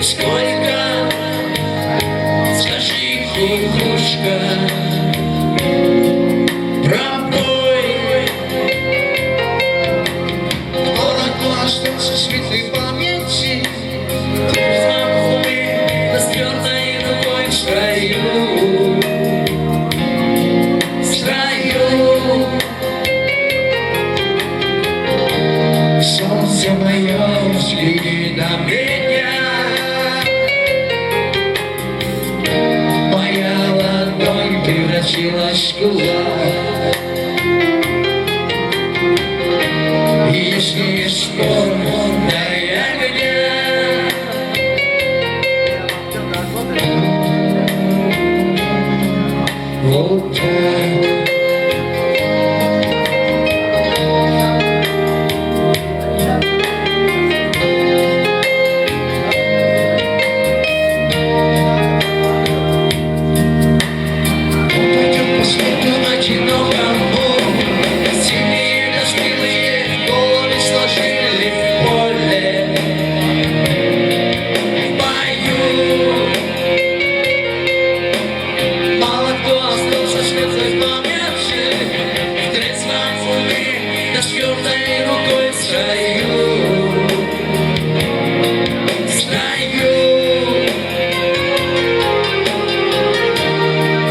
Сколько, скажи, кукушка, пробой. Город остался светлой памяти, на ствердой рукой в строю, в строю. Солнце мое, взгляни на меня. Превратилась в кулак. И если есть спор, дай огня. Вот так.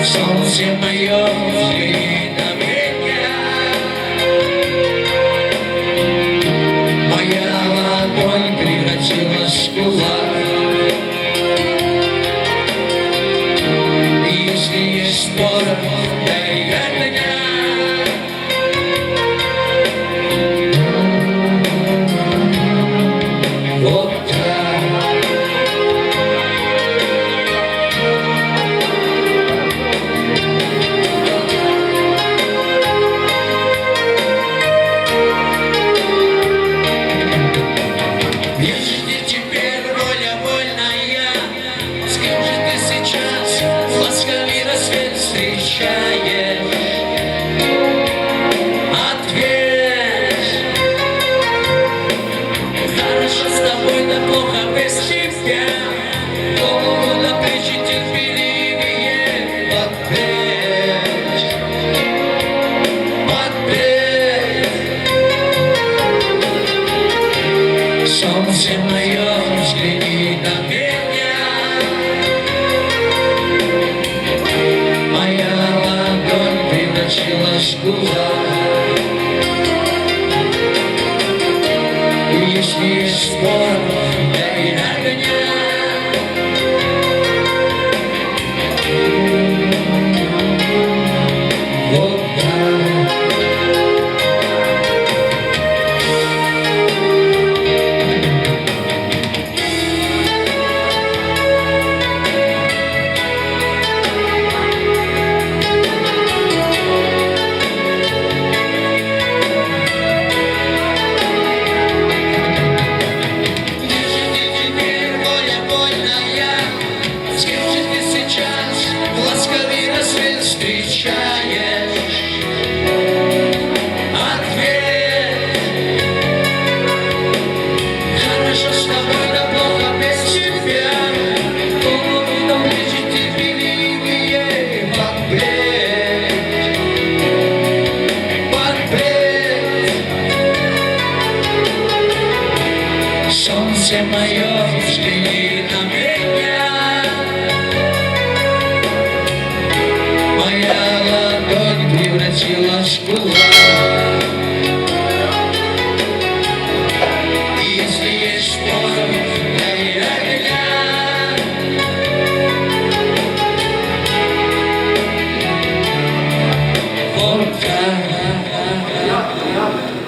Солнце мое, взгляни на меня. Моя ладонь превратилась в кулак. И если есть спор, дай огня. Вот так. Солнце мое, взгляни на меня. Моя ладонь превратилась в кулак. И если есть спор, дай огня. Вот так. Солнце мое.